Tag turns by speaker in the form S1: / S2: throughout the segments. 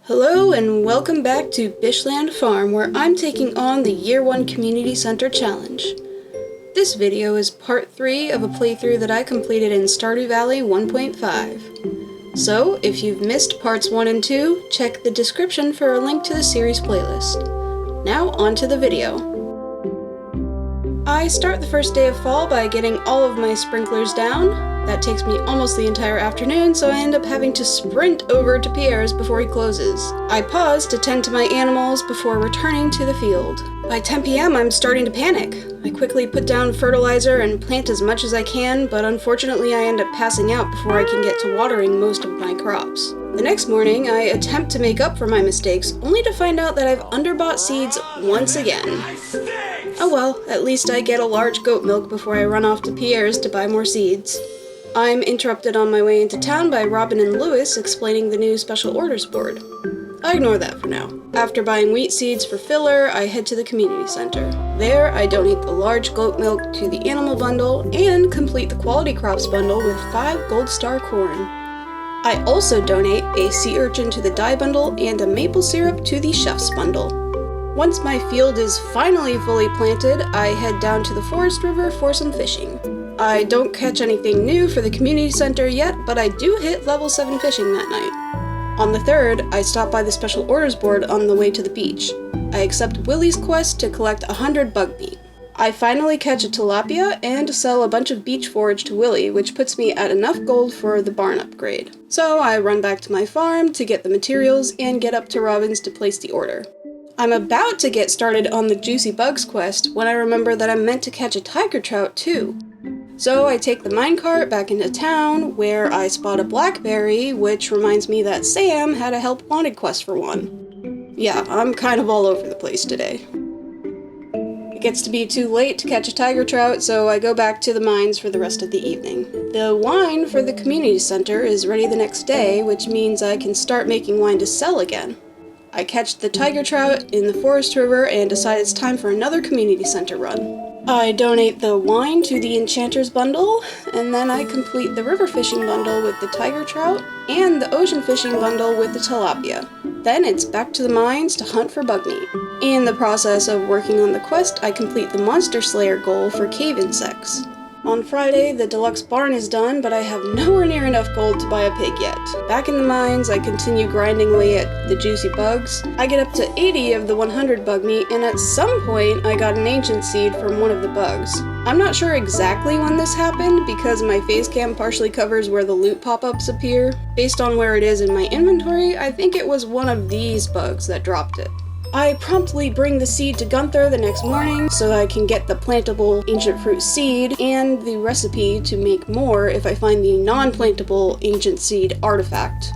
S1: Hello and welcome back to Bishland Farm, where I'm taking on the Year 1 Community Center Challenge. This video is part 3 of a playthrough that I completed in Stardew Valley 1.5. So, if you've missed parts 1 and 2, check the description for a link to the series playlist. Now, on to the video. I start the first day of fall by getting all of my sprinklers down. That takes me almost the entire afternoon, so I end up having to sprint over to Pierre's before he closes. I pause to tend to my animals before returning to the field. By 10 p.m. I'm starting to panic. I quickly put down fertilizer and plant as much as I can, but unfortunately I end up passing out before I can get to watering most of my crops. The next morning, I attempt to make up for my mistakes, only to find out that I've underbought seeds once again. Oh well, at least I get a large goat milk before I run off to Pierre's to buy more seeds. I'm interrupted on my way into town by Robin and Lewis explaining the new special orders board. I ignore that for now. After buying wheat seeds for filler, I head to the community center. There, I donate the large goat milk to the animal bundle and complete the quality crops bundle with 5 gold star corn. I also donate a sea urchin to the dye bundle and a maple syrup to the chef's bundle. Once my field is finally fully planted, I head down to the forest river for some fishing. I don't catch anything new for the community center yet, but I do hit level 7 fishing that night. On the 3rd, I stop by the special orders board on the way to the beach. I accept Willie's quest to collect 100 bug meat. I finally catch a tilapia and sell a bunch of beach forage to Willie, which puts me at enough gold for the barn upgrade. So I run back to my farm to get the materials and get up to Robin's to place the order. I'm about to get started on the Juicy Bugs quest when I remember that I'm meant to catch a tiger trout too. So I take the minecart back into town, where I spot a blackberry, which reminds me that Sam had a help wanted quest for one. Yeah, I'm kind of all over the place today. It gets to be too late to catch a tiger trout, so I go back to the mines for the rest of the evening. The wine for the community center is ready the next day, which means I can start making wine to sell again. I catch the tiger trout in the forest river and decide it's time for another community center run. I donate the wine to the enchanter's bundle, and then I complete the river fishing bundle with the tiger trout and the ocean fishing bundle with the tilapia. Then it's back to the mines to hunt for bug meat. In the process of working on the quest, I complete the monster slayer goal for cave insects. On Friday, the deluxe barn is done, but I have nowhere near enough gold to buy a pig yet. Back in the mines, I continue grinding away at the juicy bugs. I get up to 80 of the 100 bug meat, and at some point, I got an ancient seed from one of the bugs. I'm not sure exactly when this happened, because my face cam partially covers where the loot pop-ups appear. Based on where it is in my inventory, I think it was one of these bugs that dropped it. I promptly bring the seed to Gunther the next morning so I can get the plantable ancient fruit seed and the recipe to make more if I find the non-plantable ancient seed artifact.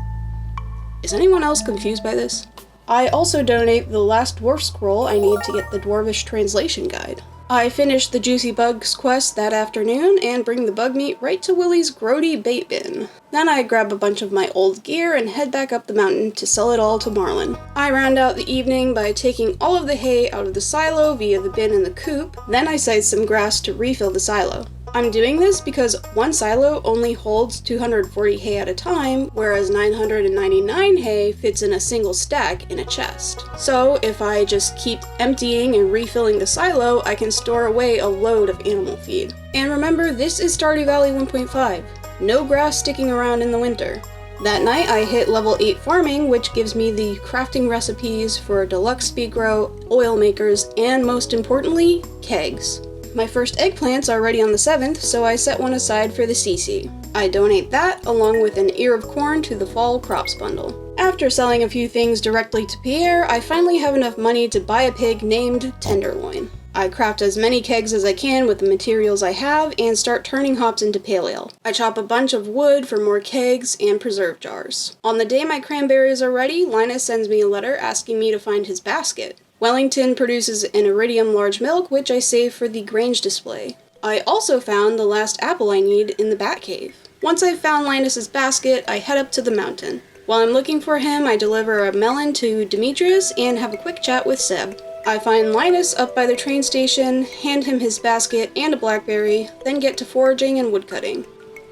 S1: Is anyone else confused by this? I also donate the last dwarf scroll I need to get the dwarvish translation guide. I finish the Juicy Bugs quest that afternoon and bring the bug meat right to Willie's grody bait bin. Then I grab a bunch of my old gear and head back up the mountain to sell it all to Marlin. I round out the evening by taking all of the hay out of the silo via the bin in the coop. Then I side some grass to refill the silo. I'm doing this because one silo only holds 240 hay at a time, whereas 999 hay fits in a single stack in a chest. So if I just keep emptying and refilling the silo, I can store away a load of animal feed. And remember, this is Stardew Valley 1.5. No grass sticking around in the winter. That night I hit level 8 farming, which gives me the crafting recipes for deluxe speed grow, oil makers, and most importantly, kegs. My first eggplants are ready on the 7th, so I set one aside for the CC. I donate that, along with an ear of corn to the fall crops bundle. After selling a few things directly to Pierre, I finally have enough money to buy a pig named Tenderloin. I craft as many kegs as I can with the materials I have and start turning hops into pale ale. I chop a bunch of wood for more kegs and preserve jars. On the day my cranberries are ready, Linus sends me a letter asking me to find his basket. Wellington produces an iridium large milk, which I save for the Grange display. I also found the last apple I need in the bat cave. Once I've found Linus's basket, I head up to the mountain. While I'm looking for him, I deliver a melon to Demetrius and have a quick chat with Seb. I find Linus up by the train station, hand him his basket and a blackberry, then get to foraging and woodcutting.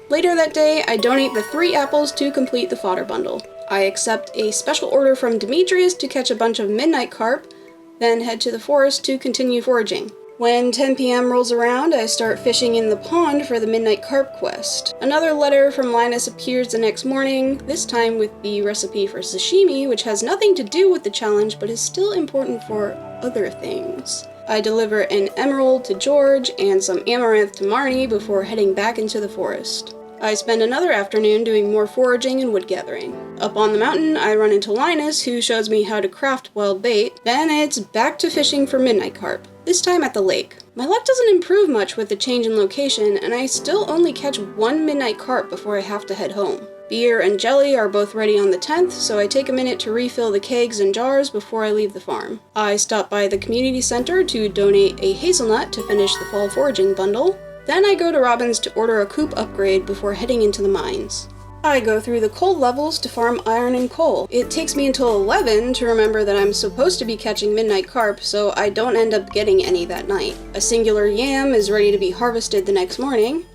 S1: Later that day, I donate the 3 apples to complete the fodder bundle. I accept a special order from Demetrius to catch a bunch of midnight carp, then head to the forest to continue foraging. When 10 p.m. rolls around, I start fishing in the pond for the midnight carp quest. Another letter from Linus appears the next morning, this time with the recipe for sashimi, which has nothing to do with the challenge but is still important for other things. I deliver an emerald to George and some amaranth to Marnie before heading back into the forest. I spend another afternoon doing more foraging and wood gathering. Up on the mountain, I run into Linus, who shows me how to craft wild bait. Then it's back to fishing for midnight carp, this time at the lake. My luck doesn't improve much with the change in location, and I still only catch one midnight carp before I have to head home. Beer and jelly are both ready on the 10th, so I take a minute to refill the kegs and jars before I leave the farm. I stop by the community center to donate a hazelnut to finish the fall foraging bundle. Then I go to Robin's to order a coop upgrade before heading into the mines. I go through the coal levels to farm iron and coal. It takes me until 11 to remember that I'm supposed to be catching midnight carp, so I don't end up getting any that night. A singular yam is ready to be harvested the next morning,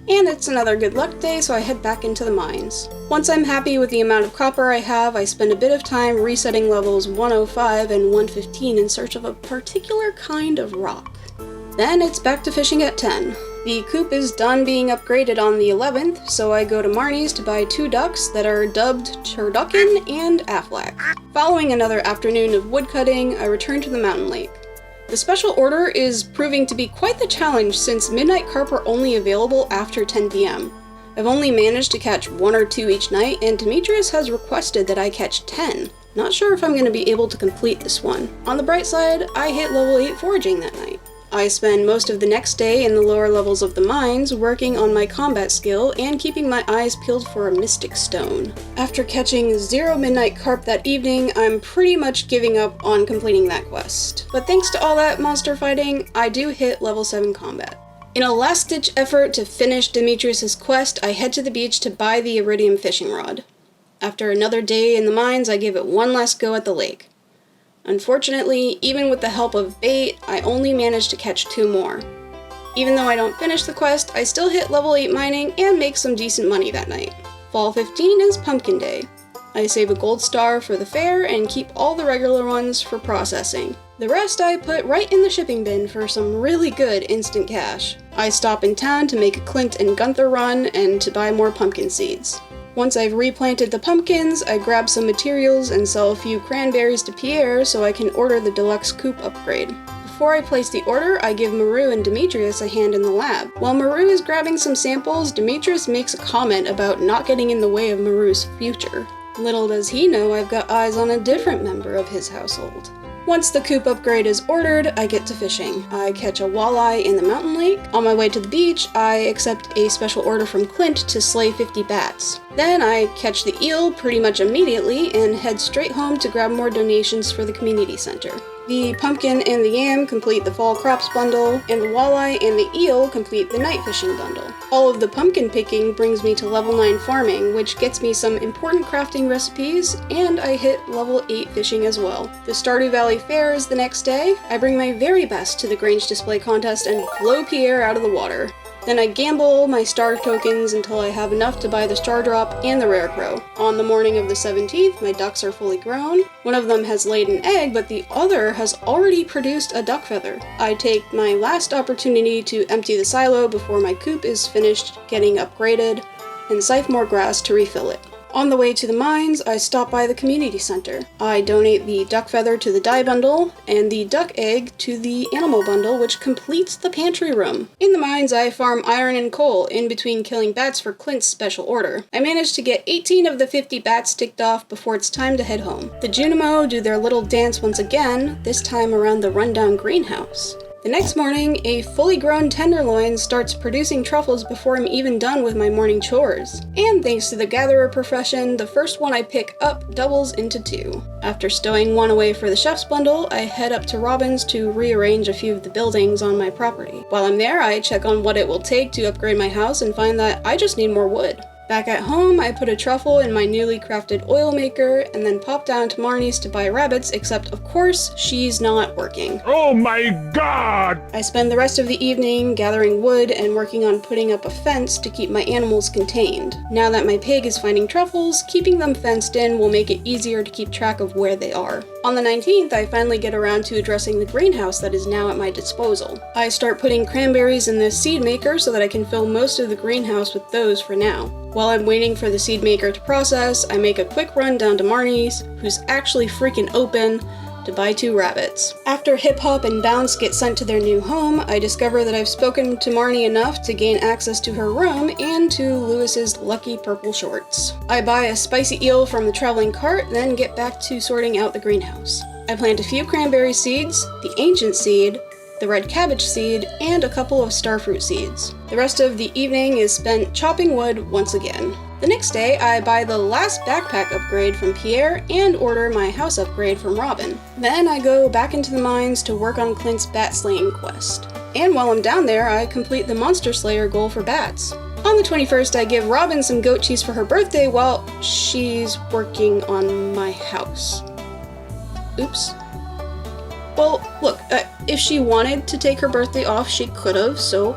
S1: and it's another good luck day, so I head back into the mines. Once I'm happy with the amount of copper I have, I spend a bit of time resetting levels 105 and 115 in search of a particular kind of rock. Then it's back to fishing at 10. The coop is done being upgraded on the 11th, so I go to Marnie's to buy 2 ducks that are dubbed Turducken and Aflac. Following another afternoon of woodcutting, I return to the mountain lake. The special order is proving to be quite the challenge since midnight carp are only available after 10 p.m. I've only managed to catch 1 or 2 each night, and Demetrius has requested that I catch 10. Not sure if I'm going to be able to complete this one. On the bright side, I hit level 8 foraging that night. I spend most of the next day in the lower levels of the mines working on my combat skill and keeping my eyes peeled for a mystic stone. After catching 0 midnight carp that evening, I'm pretty much giving up on completing that quest. But thanks to all that monster fighting, I do hit level 7 combat. In a last-ditch effort to finish Demetrius' quest, I head to the beach to buy the iridium fishing rod. After another day in the mines, I give it one last go at the lake. Unfortunately, even with the help of bait, I only managed to catch 2 more. Even though I don't finish the quest, I still hit level 8 mining and make some decent money that night. Fall 15 is Pumpkin Day. I save a gold star for the fair and keep all the regular ones for processing. The rest I put right in the shipping bin for some really good instant cash. I stop in town to make a Clint and Gunther run and to buy more pumpkin seeds. Once I've replanted the pumpkins, I grab some materials and sell a few cranberries to Pierre so I can order the deluxe coop upgrade. Before I place the order, I give Maru and Demetrius a hand in the lab. While Maru is grabbing some samples, Demetrius makes a comment about not getting in the way of Maru's future. Little does he know I've got eyes on a different member of his household. Once the coop upgrade is ordered, I get to fishing. I catch a walleye in the mountain lake. On my way to the beach, I accept a special order from Clint to slay 50 bats. Then I catch the eel pretty much immediately and head straight home to grab more donations for the community center. The pumpkin and the yam complete the fall crops bundle, and the walleye and the eel complete the night fishing bundle. All of the pumpkin picking brings me to level 9 farming, which gets me some important crafting recipes, and I hit level 8 fishing as well. The Stardew Valley Fair is the next day. I bring my very best to the Grange display contest and blow Pierre out of the water. Then I gamble my star tokens until I have enough to buy the star drop and the rare crow. On the morning of the 17th, my ducks are fully grown. One of them has laid an egg, but the other has already produced a duck feather. I take my last opportunity to empty the silo before my coop is finished getting upgraded, and scythe more grass to refill it. On the way to the mines, I stop by the community center. I donate the duck feather to the dye bundle, and the duck egg to the animal bundle, which completes the pantry room. In the mines, I farm iron and coal, in between killing bats for Clint's special order. I managed to get 18 of the 50 bats ticked off before it's time to head home. The Junimo do their little dance once again, this time around the rundown greenhouse. The next morning, a fully grown tenderloin starts producing truffles before I'm even done with my morning chores. And thanks to the gatherer profession, the first one I pick up doubles into 2. After stowing one away for the chef's bundle, I head up to Robin's to rearrange a few of the buildings on my property. While I'm there, I check on what it will take to upgrade my house and find that I just need more wood. Back at home, I put a truffle in my newly crafted oil maker and then pop down to Marnie's to buy rabbits, except of course, she's not working.
S2: Oh my god!
S1: I spend the rest of the evening gathering wood and working on putting up a fence to keep my animals contained. Now that my pig is finding truffles, keeping them fenced in will make it easier to keep track of where they are. On the 19th, I finally get around to addressing the greenhouse that is now at my disposal. I start putting cranberries in this seed maker so that I can fill most of the greenhouse with those for now. While I'm waiting for the seed maker to process, I make a quick run down to Marnie's, who's actually freaking open, to buy 2 rabbits. After Hip Hop and Bounce get sent to their new home, I discover that I've spoken to Marnie enough to gain access to her room and to Lewis's lucky purple shorts. I buy a spicy eel from the traveling cart, then get back to sorting out the greenhouse. I plant a few cranberry seeds, the ancient seed, the red cabbage seed, and a couple of starfruit seeds. The rest of the evening is spent chopping wood once again. The next day, I buy the last backpack upgrade from Pierre and order my house upgrade from Robin. Then I go back into the mines to work on Clint's bat slaying quest. And while I'm down there, I complete the monster slayer goal for bats. On the 21st, I give Robin some goat cheese for her birthday while she's working on my house. Oops. Well, look, if she wanted to take her birthday off, she could've, so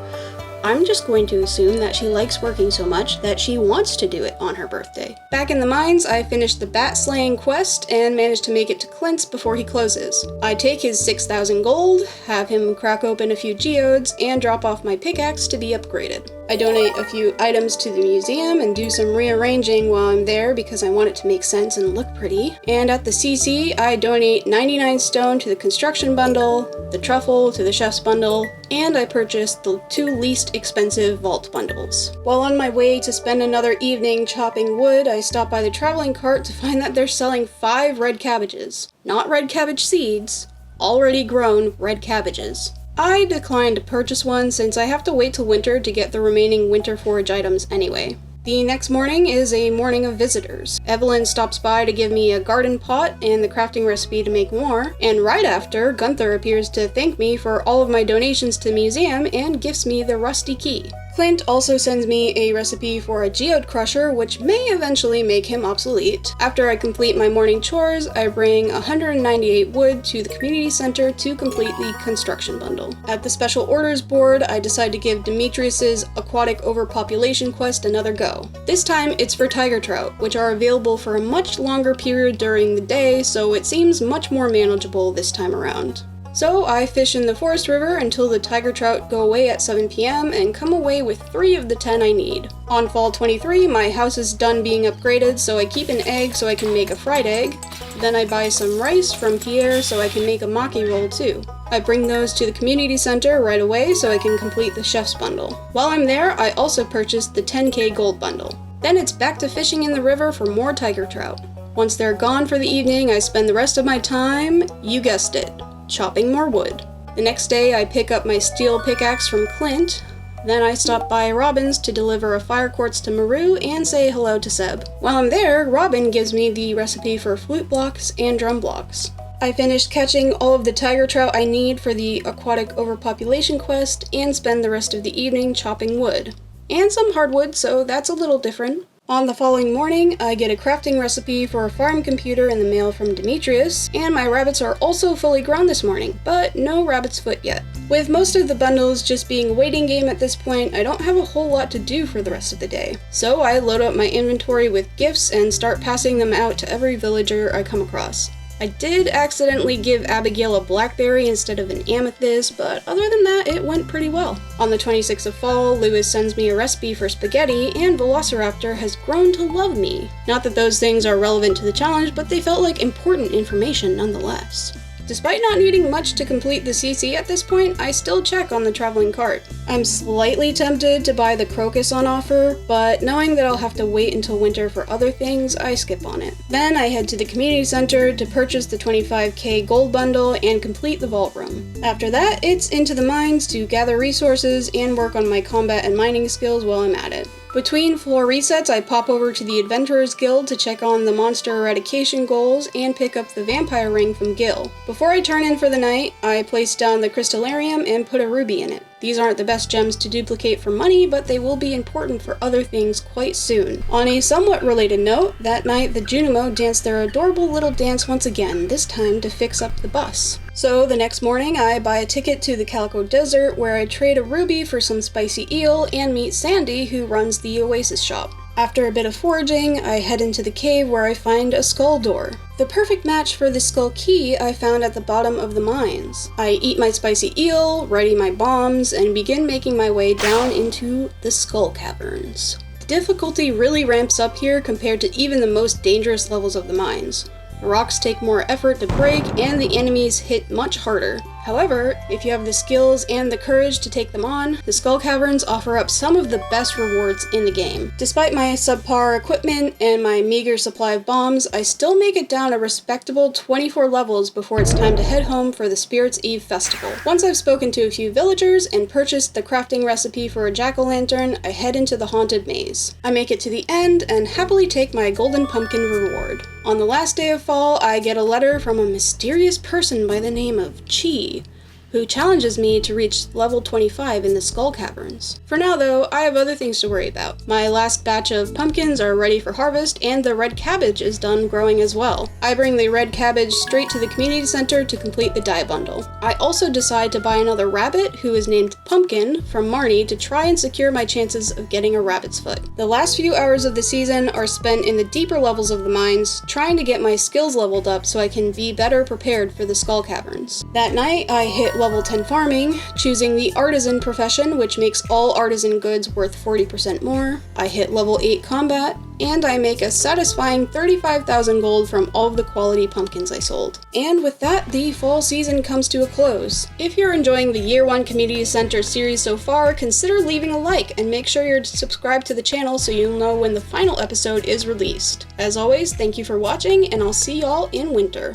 S1: I'm just going to assume that she likes working so much that she wants to do it on her birthday. Back in the mines, I finished the bat slaying quest and managed to make it to Clint's before he closes. I take his 6,000 gold, have him crack open a few geodes, and drop off my pickaxe to be upgraded. I donate a few items to the museum and do some rearranging while I'm there because I want it to make sense and look pretty. And at the CC, I donate 99 stone to the construction bundle, the truffle to the chef's bundle, and I purchased the 2 least expensive vault bundles. While on my way to spend another evening chopping wood, I stop by the traveling cart to find that they're selling 5 red cabbages. Not red cabbage seeds, already grown red cabbages. I declined to purchase one since I have to wait till winter to get the remaining winter forage items anyway. The next morning is a morning of visitors. Evelyn stops by to give me a garden pot and the crafting recipe to make more, and right after, Gunther appears to thank me for all of my donations to the museum and gifts me the rusty key. Clint also sends me a recipe for a geode crusher, which may eventually make him obsolete. After I complete my morning chores, I bring 198 wood to the community center to complete the construction bundle. At the special orders board, I decide to give Demetrius's aquatic overpopulation quest another go. This time, it's for tiger trout, which are available for a much longer period during the day, so it seems much more manageable this time around. So I fish in the forest river until the tiger trout go away at 7 p.m. and come away with 3 of the 10 I need. On fall 23, my house is done being upgraded, so I keep an egg so I can make a fried egg. Then I buy some rice from Pierre so I can make a maki roll too. I bring those to the community center right away so I can complete the chef's bundle. While I'm there, I also purchased the 10k gold bundle. Then it's back to fishing in the river for more tiger trout. Once they're gone for the evening, I spend the rest of my time, you guessed it, chopping more wood. The next day, I pick up my steel pickaxe from Clint. Then I stop by Robin's to deliver a fire quartz to Maru and say hello to Seb. While I'm there, Robin gives me the recipe for flute blocks and drum blocks. I finished catching all of the tiger trout I need for the aquatic overpopulation quest and spend the rest of the evening chopping wood. And some hardwood, so that's a little different. On the following morning, I get a crafting recipe for a farm computer in the mail from Demetrius, and my rabbits are also fully grown this morning, but no rabbit's foot yet. With most of the bundles just being a waiting game at this point, I don't have a whole lot to do for the rest of the day. So I load up my inventory with gifts and start passing them out to every villager I come across. I did accidentally give Abigail a blackberry instead of an amethyst, but other than that, it went pretty well. On the 26th of fall, Lewis sends me a recipe for spaghetti, and Velociraptor has grown to love me. Not that those things are relevant to the challenge, but they felt like important information nonetheless. Despite not needing much to complete the CC at this point, I still check on the traveling cart. I'm slightly tempted to buy the crocus on offer, but knowing that I'll have to wait until winter for other things, I skip on it. Then I head to the community center to purchase the 25k gold bundle and complete the vault room. After that, it's into the mines to gather resources and work on my combat and mining skills while I'm at it. Between floor resets, I pop over to the Adventurers Guild to check on the monster eradication goals and pick up the vampire ring from Gil. Before I turn in for the night, I place down the crystallarium and put a ruby in it. These aren't the best gems to duplicate for money, but they will be important for other things quite soon. On a somewhat related note, that night the Junimo danced their adorable little dance once again, this time to fix up the bus. So the next morning I buy a ticket to the Calico Desert where I trade a ruby for some spicy eel and meet Sandy, who runs the Oasis shop. After a bit of foraging, I head into the cave where I find a skull door. The perfect match for the skull key I found at the bottom of the mines. I eat my spicy eel, ready my bombs, and begin making my way down into the skull caverns. The difficulty really ramps up here compared to even the most dangerous levels of the mines. The rocks take more effort to break, and the enemies hit much harder. However, if you have the skills and the courage to take them on, the Skull Caverns offer up some of the best rewards in the game. Despite my subpar equipment and my meager supply of bombs, I still make it down a respectable 24 levels before it's time to head home for the Spirits Eve Festival. Once I've spoken to a few villagers and purchased the crafting recipe for a jack-o'-lantern, I head into the haunted maze. I make it to the end and happily take my golden pumpkin reward. On the last day of fall, I get a letter from a mysterious person by the name of Chi, who challenges me to reach level 25 in the Skull Caverns. For now though, I have other things to worry about. My last batch of pumpkins are ready for harvest, and the red cabbage is done growing as well. I bring the red cabbage straight to the community center to complete the dye bundle. I also decide to buy another rabbit, who is named Pumpkin, from Marnie to try and secure my chances of getting a rabbit's foot. The last few hours of the season are spent in the deeper levels of the mines, trying to get my skills leveled up so I can be better prepared for the Skull Caverns. That night, I hit level 10 farming, choosing the artisan profession, which makes all artisan goods worth 40% more. I hit level 8 combat, and I make a satisfying 35,000 gold from all of the quality pumpkins I sold. And with that, the fall season comes to a close. If you're enjoying the Year 1 Community Center series so far, consider leaving a like and make sure you're subscribed to the channel so you'll know when the final episode is released. As always, thank you for watching, and I'll see y'all in winter.